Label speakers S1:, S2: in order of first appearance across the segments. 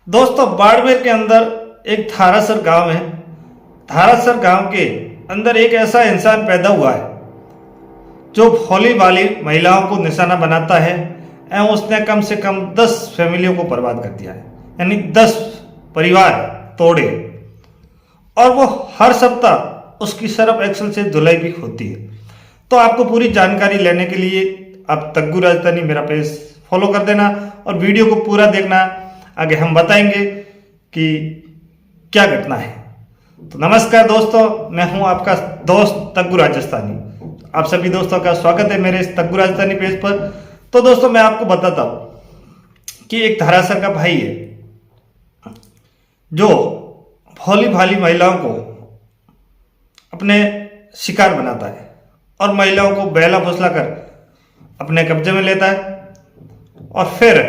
S1: दोस्तों, बाड़मेर के अंदर एक थारासर गांव है। थारासर गांव के अंदर एक ऐसा इंसान पैदा हुआ है जो भोली भाली महिलाओं को निशाना बनाता है एवं उसने कम से कम 10 फैमिलियों को बर्बाद कर दिया है, यानी 10 परिवार तोड़े। और वो हर सप्ताह उसकी सर्फ एक्सल से धुलाई भी होती है। तो आपको पूरी जानकारी लेने के लिए आप तग्गू राजधानी मेरा पेज फॉलो कर देना और वीडियो को पूरा देखना। आगे हम बताएंगे कि क्या घटना है। तो नमस्कार दोस्तों, मैं हूं आपका दोस्त तग्गू राजस्थानी। आप सभी दोस्तों का स्वागत है मेरे इस तग्गू राजस्थानी पेज पर। तो दोस्तों, मैं आपको बताता हूं कि एक धारासर का भाई है जो भोली भाली महिलाओं को अपने शिकार बनाता है और महिलाओं को बहला फुसला कर अपने कब्जे में लेता है। और फिर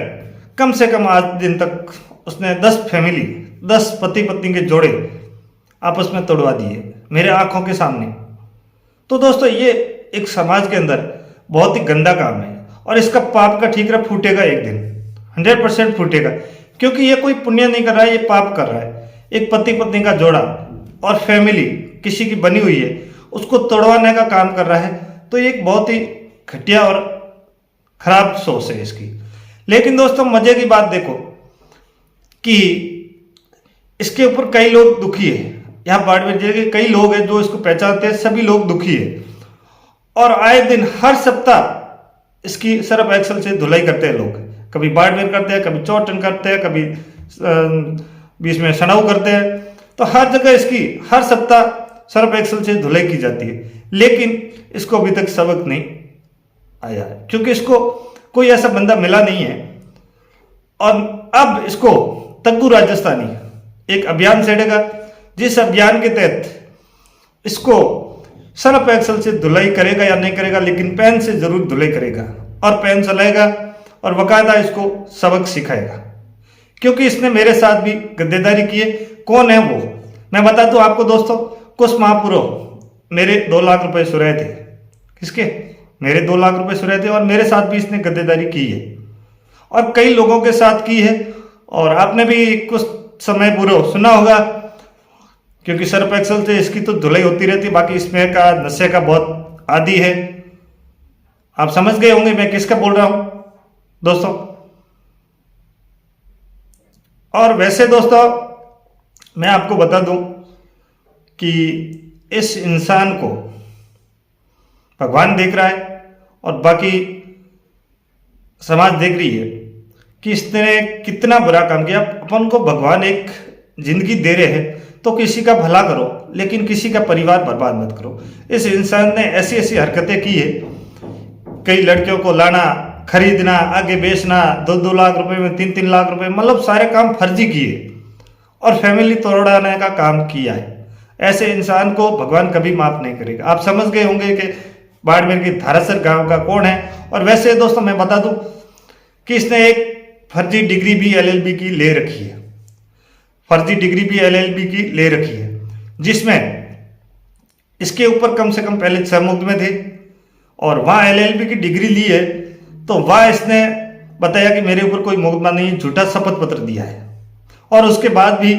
S1: कम से कम आज दिन तक उसने 10 फैमिली, 10 पति पत्नी के जोड़े आपस में तोड़वा दिए मेरे आंखों के सामने। तो दोस्तों, ये एक समाज के अंदर बहुत ही गंदा काम है और इसका पाप का ठीकरा फूटेगा एक दिन, 100% फूटेगा। क्योंकि ये कोई पुण्य नहीं कर रहा है, ये पाप कर रहा है। एक पति पत्नी का जोड़ा और फैमिली किसी की बनी हुई है, उसको तोड़वाने का काम कर रहा है। तो ये एक बहुत ही घटिया और खराब सोच है इसकी। लेकिन दोस्तों, मजे की बात देखो कि इसके ऊपर कई लोग दुखी है। यहाँ बाड़मेर जिले के कई लोग हैं जो इसको पहचानते हैं, सभी लोग दुखी है। और आए दिन हर सप्ताह इसकी सर्फ एक्सल से धुलाई करते हैं लोग। कभी बाड़मेर करते हैं, कभी चौटन करते हैं, कभी बीच में सनाऊ करते हैं। तो हर जगह इसकी हर सप्ताह सर्फ एक्सल से धुलाई की जाती है। लेकिन इसको अभी तक सबक नहीं आया है, क्योंकि इसको कोई ऐसा बंदा मिला नहीं है। और अब इसको तग्गू राजस्थानी एक अभियान छेड़ेगा, जिस अभियान के तहत इसको सर्फ एक्सल से धुलाई करेगा या नहीं करेगा, लेकिन पेन से जरूर धुलाई करेगा और पेन चलाएगा और बाकायदा इसको सबक सिखाएगा। क्योंकि इसने मेरे साथ भी गद्देदारी की है। कौन है वो, मैं बता दूं आपको दोस्तों। कुछ माह पूर्व मेरे 2 लाख रुपए सुराए थे। किसके? मेरे 2 लाख रुपए सुराए थे और मेरे साथ भी इसने गद्देदारी की है और कई लोगों के साथ की है। और आपने भी कुछ समय पूर्व सुना होगा, क्योंकि सर्फ एक्सल से इसकी तो धुलाई होती रहती है। बाकी इसमें का नशे का बहुत आदी है। आप समझ गए होंगे मैं किसका बोल रहा हूं दोस्तों। और वैसे दोस्तों, मैं आपको बता दूं कि इस इंसान को भगवान देख रहा है और बाकी समाज देख रही है कि इसने कितना बुरा काम किया। अपन को भगवान एक जिंदगी दे रहे हैं तो किसी का भला करो, लेकिन किसी का परिवार बर्बाद मत करो। इस इंसान ने ऐसी ऐसी हरकतें की है। कई लड़कियों को लाना, खरीदना, आगे बेचना, 2-2 लाख रुपए में 3-3 लाख रुपए, मतलब सारे काम फर्जी किए और फैमिली तोड़ाने का काम किया है। ऐसे इंसान को भगवान कभी माफ नहीं करेगा। आप समझ गए होंगे कि बाड़मेर की धारासर गांव का कौन है। और वैसे दोस्तों, मैं बता दूं कि इसने एक फर्जी डिग्री भी LLB की ले रखी है। फर्जी डिग्री भी LLB की ले रखी है, जिसमें इसके ऊपर कम से कम पहले 6 मुकदमे थे और वहां LLB की डिग्री ली है। तो वहां इसने बताया कि मेरे ऊपर कोई मुकदमा नहीं है, झूठा शपथ पत्र दिया है। और उसके बाद भी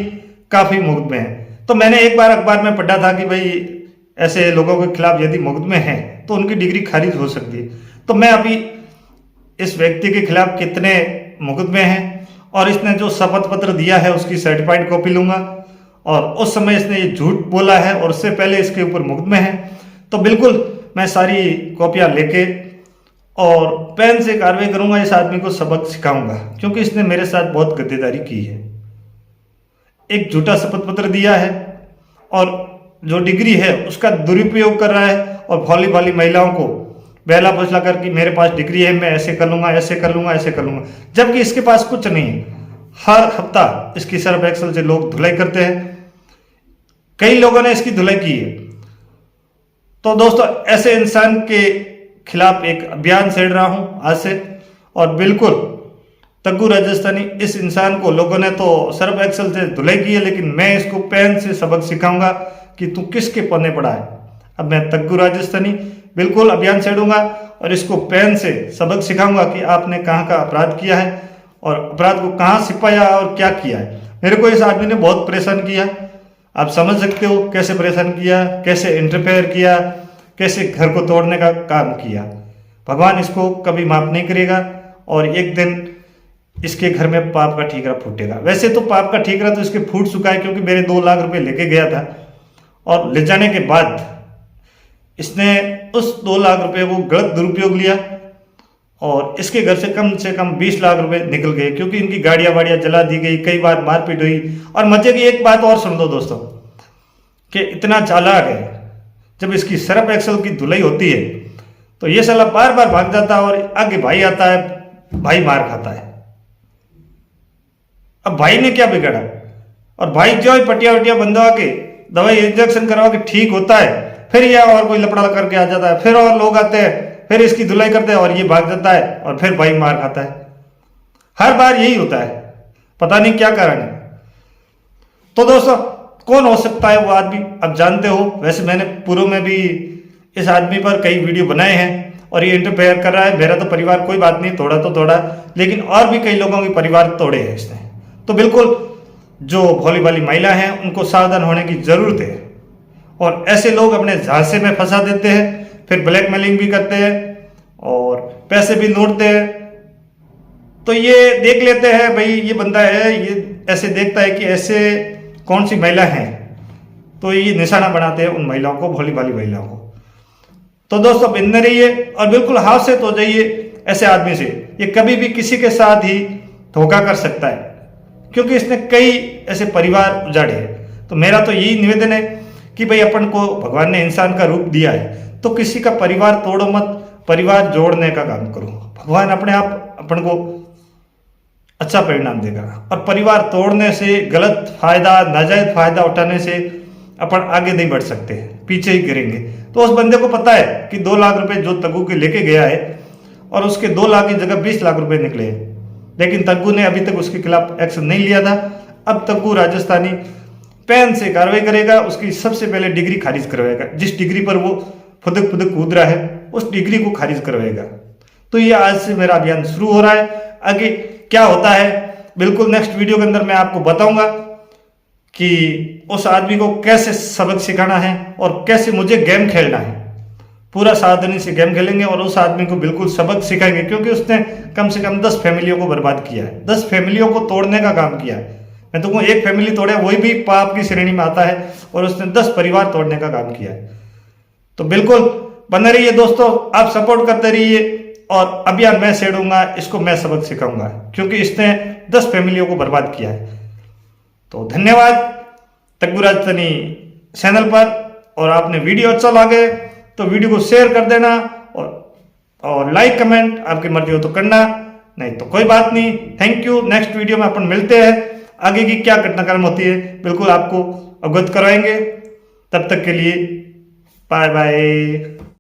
S1: काफी मुकदमे हैं। तो मैंने एक बार अखबार में पढ़ा था कि भाई ऐसे लोगों के खिलाफ यदि मुकदमे हैं तो उनकी डिग्री खारिज हो सकती है। तो मैं अभी इस व्यक्ति के खिलाफ कितने मुकदमे हैं और इसने जो शपथ पत्र दिया है उसकी सर्टिफाइड कॉपी लूंगा। और उस समय इसने ये झूठ बोला है और उससे पहले इसके ऊपर मुकदमे हैं। तो बिल्कुल मैं सारी कॉपियां लेके और पेन से कार्रवाई करूंगा। इस आदमी को सबक सिखाऊंगा, क्योंकि इसने मेरे साथ बहुत गद्देदारी की है। एक झूठा शपथ पत्र दिया है और जो डिग्री है उसका दुरुपयोग कर रहा है और भोली भाली महिलाओं को बहला फुसला कर कि मेरे पास डिग्री है, मैं ऐसे कर लूंगा, ऐसे कर लूंगा, ऐसे कर लूंगा, जबकि इसके पास कुछ नहीं है। हर हफ्ता इसकी सर्फ एक्सल से लोग धुलाई करते हैं। कई लोगों ने इसकी धुलाई की है। तो दोस्तों, ऐसे इंसान के खिलाफ एक अभियान छेड़ रहा हूं आज से। और बिल्कुल तग्गू राजस्थानी, इस इंसान को लोगों ने तो सर्फ एक्सल से धुलाई की है, लेकिन मैं इसको पेन से सबक सिखाऊंगा कि तू किसके पन्ने पड़ा है। अब मैं तग्गू राजस्थानी बिल्कुल अभियान छेड़ूंगा और इसको पेन से सबक सिखाऊंगा कि आपने कहाँ का अपराध किया है और अपराध को कहाँ छिपाया और क्या किया है। मेरे को इस आदमी ने बहुत परेशान किया। आप समझ सकते हो कैसे परेशान किया, कैसे इंटरफेयर किया, कैसे घर को तोड़ने का काम किया। भगवान इसको कभी माफ नहीं करेगा और एक दिन इसके घर में पाप का ठीकरा फूटेगा। वैसे तो पाप का ठीकरा तो इसके फूट चुका है, क्योंकि मेरे 2 लाख रुपए लेके गया था और ले जाने के बाद इसने उस 2 लाख रुपए को गलत दुरुपयोग लिया और इसके घर से कम 20 लाख रुपए निकल गए, क्योंकि इनकी गाड़ियां वाड़ियां जला दी गई, कई बार मारपीट हुई। और मजे की एक बात और सुन दो दोस्तों, कि इतना चालाक है, जब इसकी सर्फ एक्सल की धुलाई होती है तो ये साला बार बार भाग जाता है और आगे भाई आता है, भाई मार खाता है। अब भाई ने क्या बिगाड़ा, और भाई जो है पटिया वटिया बंधवा के दवाई इंजेक्शन करवा के ठीक होता है, फिर यह और कोई लपड़ा करके आ जाता है, फिर और लोग आते हैं, फिर इसकी धुलाई करते हैं और ये भाग जाता है और फिर भाई मार खाता है। हर बार यही होता है, पता नहीं क्या कारण है। तो दोस्तों कौन हो सकता है वो आदमी, अब जानते हो। वैसे मैंने पूर्व में भी इस आदमी पर कई वीडियो बनाए हैं और ये इंटरफेयर कर रहा है। मेरा तो परिवार कोई बात नहीं, तोड़ा तो तोड़ा, लेकिन और भी कई लोगों के परिवार तोड़े हैं इसने। तो बिल्कुल जो भोली भाली महिला हैं उनको सावधान होने की जरूरत है। और ऐसे लोग अपने झांसे में फंसा देते हैं, फिर ब्लैकमेलिंग भी करते हैं और पैसे भी लूटते हैं। तो ये देख लेते हैं भाई ये बंदा है, ये ऐसे देखता है कि ऐसे कौन सी महिला है, तो ये निशाना बनाते हैं उन महिलाओं को, भोली भाली महिलाओं को। तो दोस्तों बिंदे रहिए और बिल्कुल हादसे तो जाइए ऐसे आदमी से। ये कभी भी किसी के साथ ही धोखा कर सकता है, क्योंकि इसने कई ऐसे परिवार उजाड़े हैं। तो मेरा तो यही निवेदन है कि भाई अपन को भगवान ने इंसान का रूप दिया है, तो किसी का परिवार तोड़ो मत, परिवार जोड़ने का काम करो। भगवान अपने आप अपन को अच्छा परिणाम देगा। और परिवार तोड़ने से, गलत फायदा, नाजायज फायदा उठाने से अपन आगे नहीं बढ़ सकते, पीछे ही गिरेंगे। तो उस बंदे को पता है कि 2 लाख रुपए जो तग्गू के लेके गया है और उसके 2 लाख की जगह 20 लाख रुपए निकले, लेकिन तग्गू ने अभी तक उसके खिलाफ एक्शन नहीं लिया था। अब तग्गू राजस्थानी पेन से कार्रवाई करेगा, उसकी सबसे पहले डिग्री खारिज करवाएगा। जिस डिग्री पर वो फुदक फुदक कूद रहा है उस डिग्री को खारिज करवाएगा। तो ये आज से मेरा अभियान शुरू हो रहा है। आगे क्या होता है बिल्कुल नेक्स्ट वीडियो के अंदर मैं आपको बताऊंगा कि उस आदमी को कैसे सबक सिखाना है और कैसे मुझे गेम खेलना है। पूरा सावधानी से गेम खेलेंगे और उस आदमी को बिल्कुल सबक सिखाएंगे, क्योंकि उसने कम से कम 10 फैमिलियों को बर्बाद किया है, 10 फैमिलियों को तोड़ने का काम किया है। मैं तो कहूँ एक फैमिली तोड़े वही भी पाप की श्रेणी में आता है, और उसने 10 परिवार तोड़ने का काम किया है। तो बिल्कुल बने रहिए दोस्तों, आप सपोर्ट करते रहिए और अभियान मैं छेड़ूंगा, इसको मैं सबक सिखाऊंगा, क्योंकि इसने 10 फैमिलियों को बर्बाद किया है। तो धन्यवाद तग्गू राजस्थानी चैनल पर। और आपने वीडियो अच्छा लगे तो वीडियो को शेयर कर देना और लाइक कमेंट आपकी मर्जी हो तो करना, नहीं तो कोई बात नहीं। Thank you. नेक्स्ट वीडियो में अपन मिलते हैं, आगे की क्या घटनाक्रम होती है बिल्कुल आपको अवगत कराएंगे। तब तक के लिए बाय बाय।